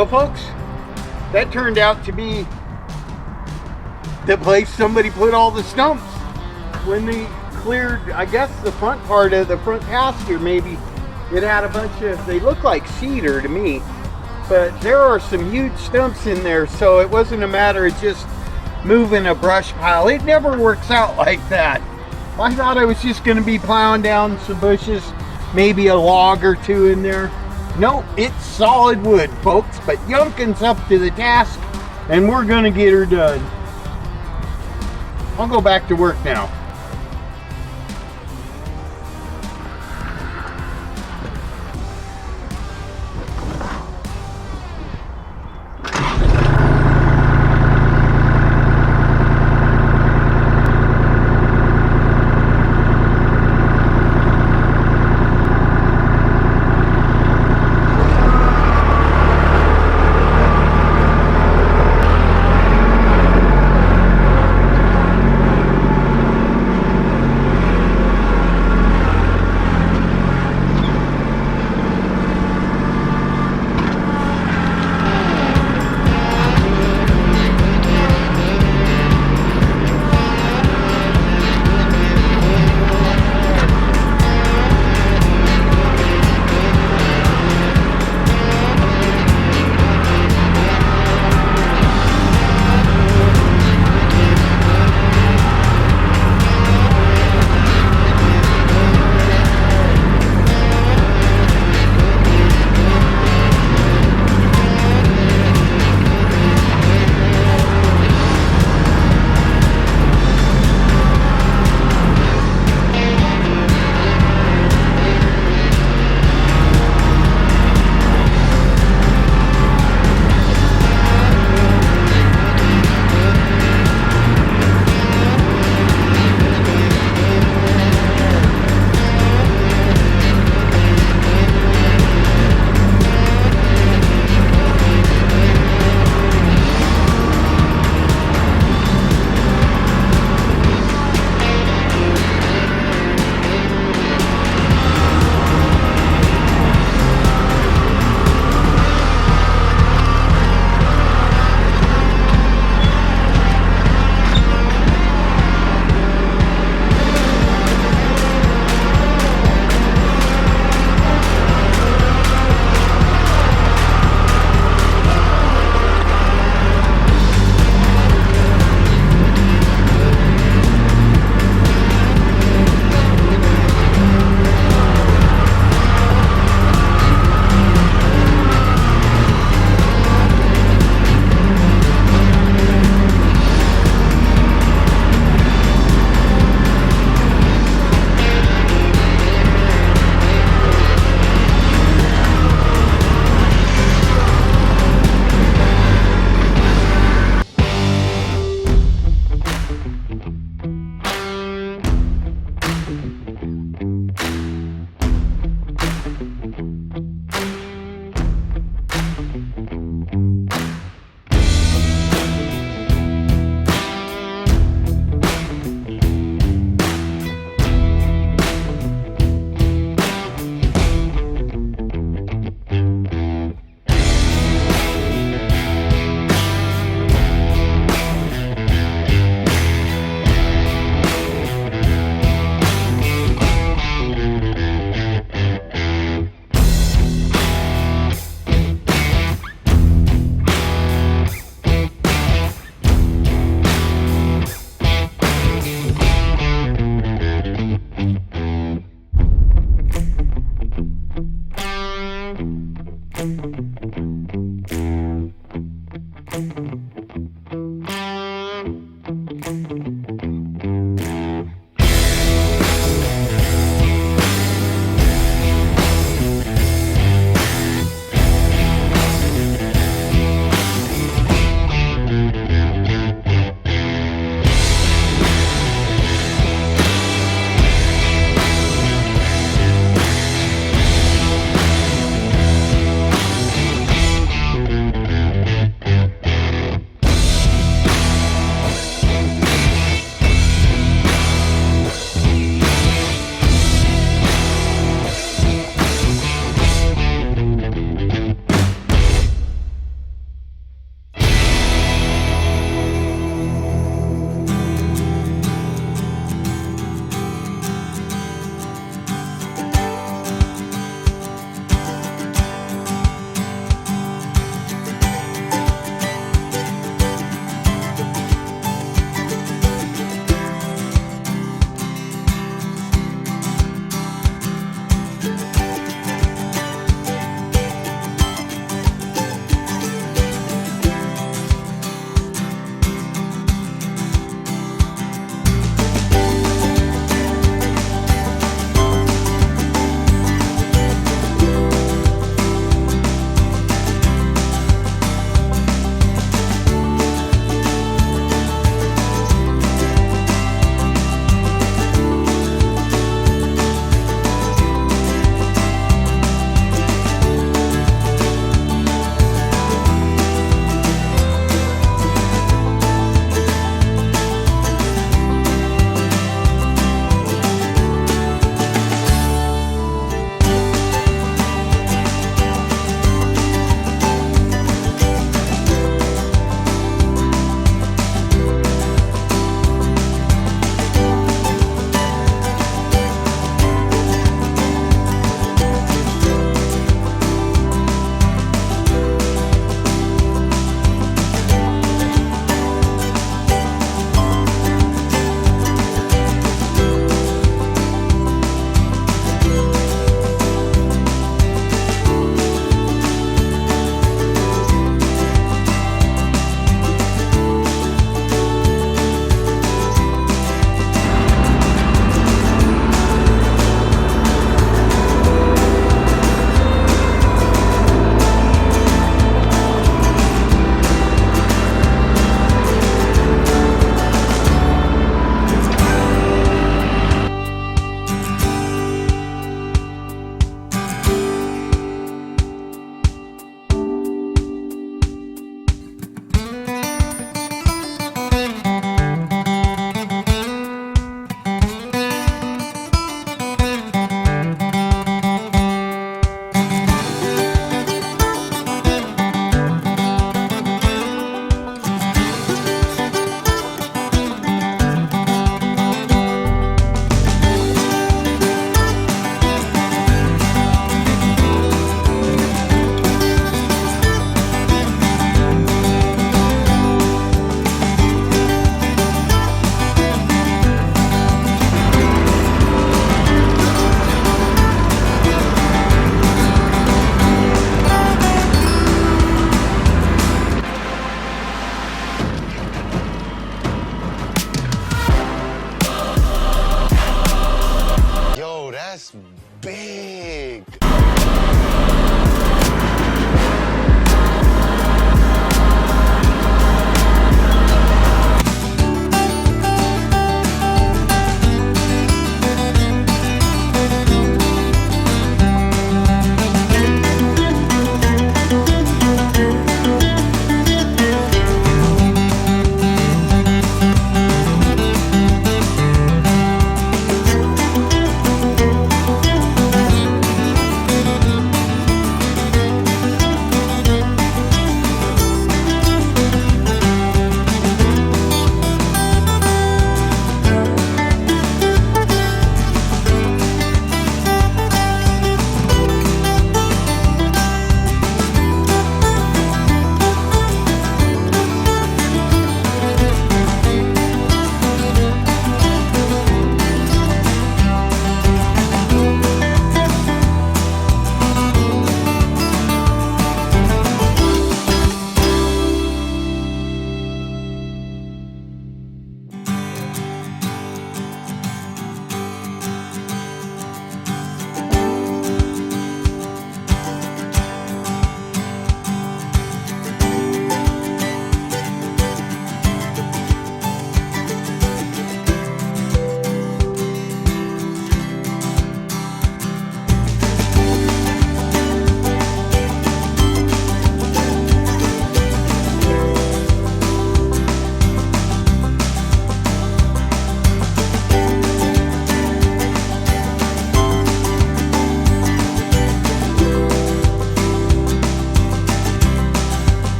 Well, folks, that turned out to be the place somebody put all the stumps when they cleared, I guess, the front part of the front pasture. Maybe it had a bunch of, they look like cedar to me, but there are some huge stumps in there, so it wasn't a matter of just moving a brush pile. It never works out like that. I thought I was just going to be plowing down some bushes, maybe a log or two in there. No, it's solid wood, folks, but Youngkin's up to the task, and we're going to get her done. I'll go back to work now.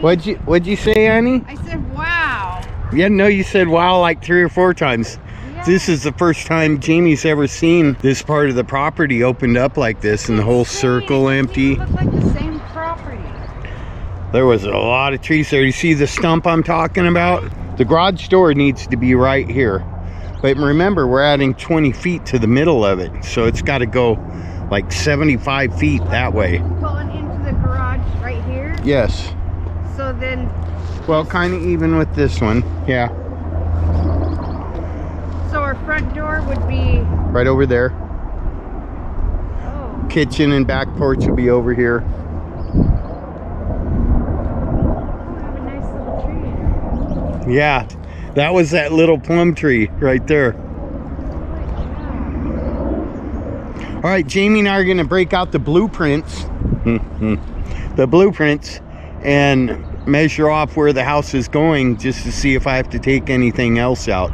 What'd you say, Annie? I said, wow. Yeah, no, you said wow like 3 or 4 times. Yeah. This is the first time Jamie's ever seen this part of the property opened up like this and the whole circle empty. It looked like the same property. There was a lot of trees there. You see the stump I'm talking about? The garage door needs to be right here. But remember, we're adding 20 feet to the middle of it. So it's got to go like 75 feet that way. Pulling into the garage right here? Yes. So then... Well, kind of even with this one. Yeah. So our front door would be... Right over there. Oh. Kitchen and back porch would be over here. Yeah, that was that little plum tree right there. All right, Jamie and I are gonna break out the blueprints, and measure off where the house is going just to see if I have to take anything else out.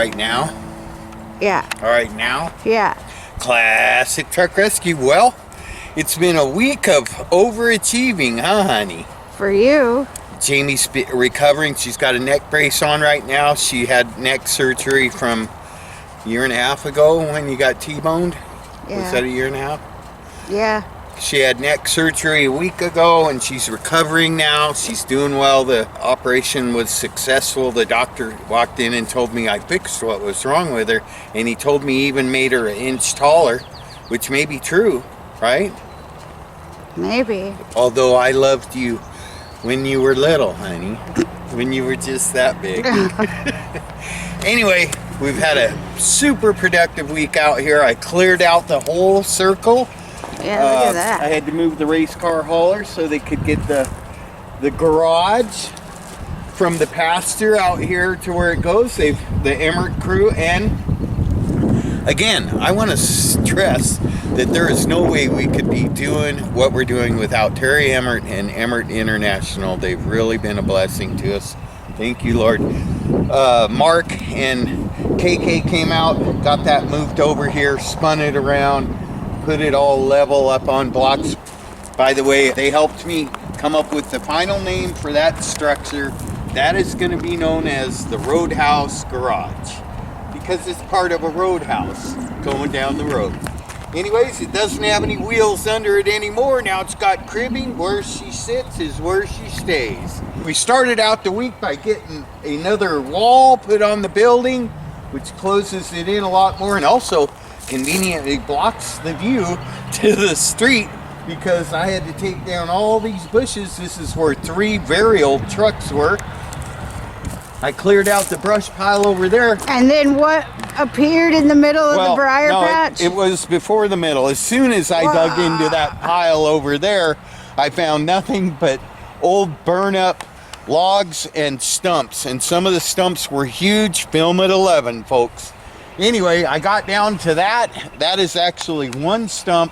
right now. Yeah. All right now. Yeah. Classic truck rescue. Well, it's been a week of overachieving, huh, honey? For you. Jamie's recovering. She's got a neck brace on right now. She had neck surgery from a year and a half ago when you got T-boned. Yeah. Was that a year and a half? Yeah. She had neck surgery a week ago and she's recovering now. She's doing well. The operation was successful. The doctor walked in and told me I fixed what was wrong with her, and he told me even made her an inch taller, which may be true, right? Maybe. Although I loved you when you were little, honey. When you were just that big. Anyway, we've had a super productive week out here. I cleared out the whole circle. Yeah, look at that. I had to move the race car hauler so they could get the garage from the pasture out here to where it goes. The Emmert crew. And again, I want to stress that there is no way we could be doing what we're doing without Terry Emmert and Emmert International. They've really been a blessing to us. Thank you, Lord. Mark and KK came out, got that moved over here, spun it around, put it all level up on blocks. By the way, they helped me come up with the final name for that structure. That is going to be known as the RoadHouse Garage, because it's part of a roadhouse going down the road. Anyways, it doesn't have any wheels under it anymore. Now it's got cribbing. Where she sits is where she stays. We started out the week by getting another wall put on the building, which closes it in a lot more and also conveniently blocks the view to the street, because I had to take down all these bushes. This is where 3 very old trucks were. I cleared out the brush pile over there. And then what appeared in the middle of the briar patch? It was before the middle. As soon as I dug into that pile over there, I found nothing but old burn up logs and stumps. And some of the stumps were huge. Film at 11, folks. Anyway, I got down to that. That is actually one stump.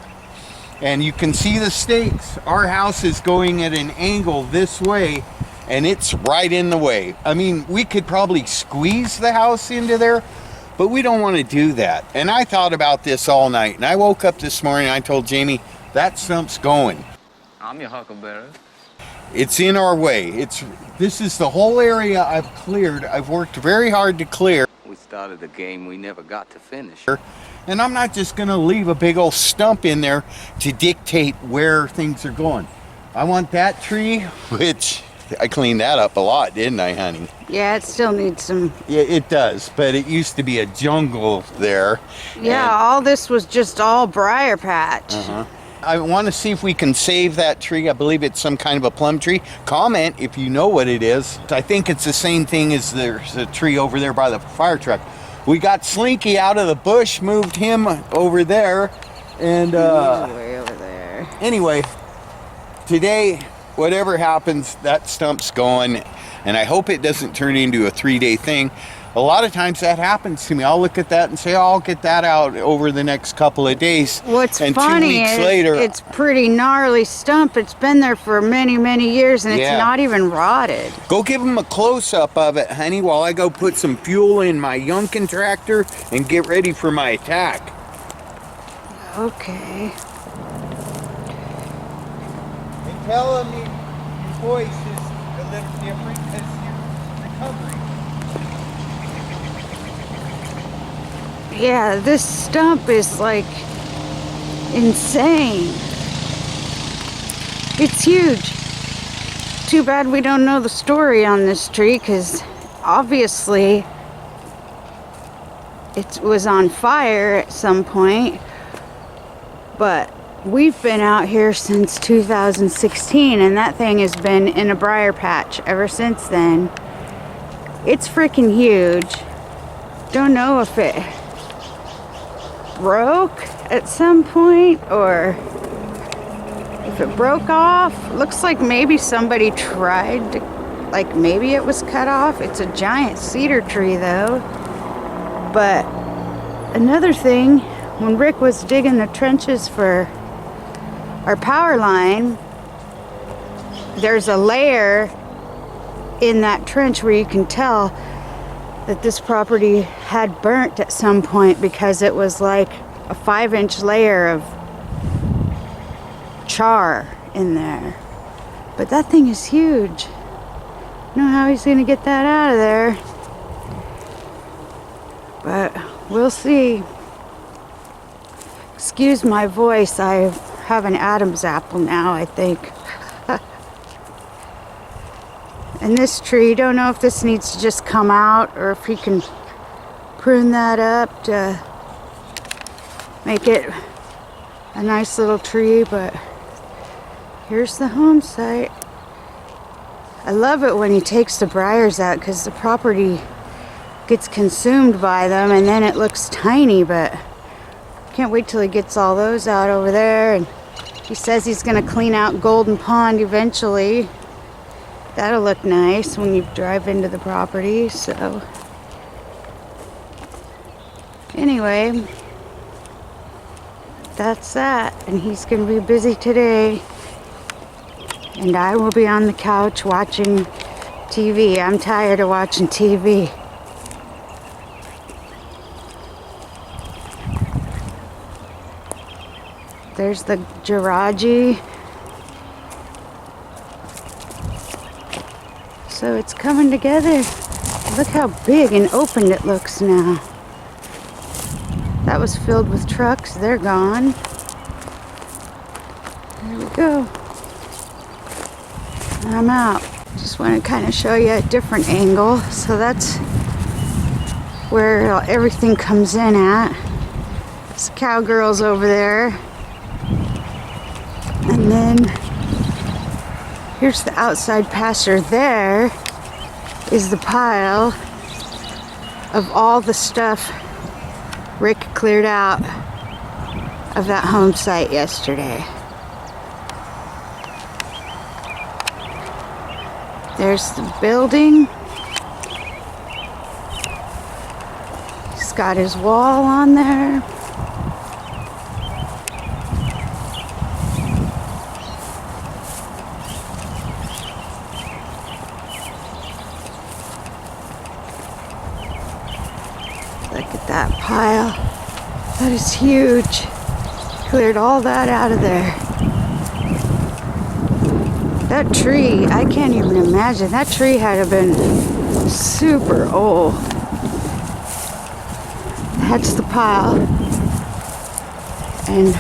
And you can see the stakes. Our house is going at an angle this way, and it's right in the way. I mean, we could probably squeeze the house into there, but we don't want to do that. And I thought about this all night, and I woke up this morning and I told Jamie, that stump's going. I'm your huckleberry. It's in our way. This is the whole area I've cleared. I've worked very hard to clear. We started a game we never got to finish. And I'm not just going to leave a big old stump in there to dictate where things are going. I want that tree, which I cleaned that up a lot, didn't I, honey? Yeah, it still needs some. Yeah, it does, but it used to be a jungle there. Yeah, all this was just all briar patch. I want to see if we can save that tree. I believe it's some kind of a plum tree. Comment if you know what it is. I think it's the same thing as there's a tree over there by the fire truck. We got Slinky out of the bush, moved him over there, and He's way over there. Anyway, today, whatever happens, that stump's going, and I hope it doesn't turn into a 3-day thing. A lot of times that happens to me. I'll look at that and say, oh, I'll get that out over the next couple of days. What's and funny 2 weeks is later, it's pretty gnarly stump. It's been there for many, many years, and it's not even rotted. Go give them a close-up of it, honey, while I go put some fuel in my Yunkin tractor and get ready for my attack. Okay. And tell them your voice is a little different because you're recovering. Yeah, this stump is like insane. It's huge. Too bad we don't know the story on this tree, because obviously it was on fire at some point. But we've been out here since 2016, and that thing has been in a briar patch ever since then. It's freaking huge. Don't know if it broke at some point or if it broke off. Looks like maybe somebody tried to, like maybe it was cut off. It's a giant cedar tree though. But another thing, when Rick was digging the trenches for our power line, there's a layer in that trench where you can tell that this property had burnt at some point because it was like a 5-inch layer of char in there. But that thing is huge. I don't know how he's gonna get that out of there, but we'll see. Excuse my voice, I have an Adam's apple now, I think. And this tree, don't know if this needs to just come out or if he can prune that up to make it a nice little tree, but here's the home site. I love it when he takes the briars out because the property gets consumed by them and then it looks tiny, but can't wait till he gets all those out over there. And he says he's gonna clean out Golden Pond eventually. That'll look nice when you drive into the property. So anyway, that's that. And he's gonna be busy today. And I will be on the couch watching TV. I'm tired of watching TV. There's the Giraji. So it's coming together. Look how big and open it looks now. That was filled with trucks. They're gone. There we go. I'm out. Just want to kind of show you a different angle. So that's where everything comes in at. There's cowgirls over there. And then here's the outside pasture. There is the pile of all the stuff Rick cleared out of that home site yesterday. There's the building. He's got his wall on there. Look at that pile. That is huge. Cleared all that out of there. That tree, I can't even imagine. That tree had to have been super old. That's the pile. And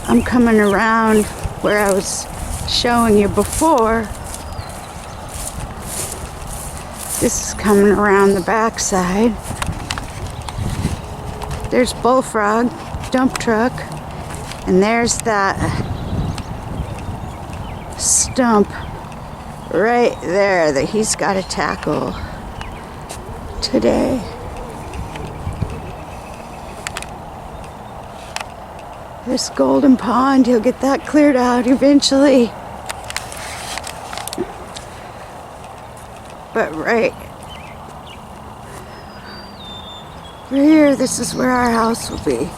I'm coming around where I was showing you before. This is coming around the backside. There's Bullfrog dump truck, and there's that stump right there that he's got to tackle today. This Golden Pond, he'll get that cleared out eventually. But right here, this is where our house will be.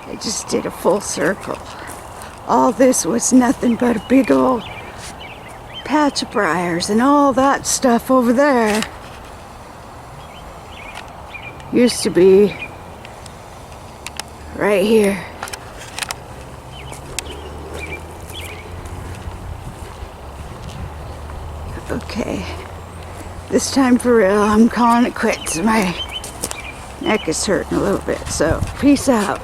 I just did a full circle. All this was nothing but a big old patch of briars, and all that stuff over there used to be right here. Okay, this time for real, I'm calling it quits. My neck is hurting a little bit, so peace out.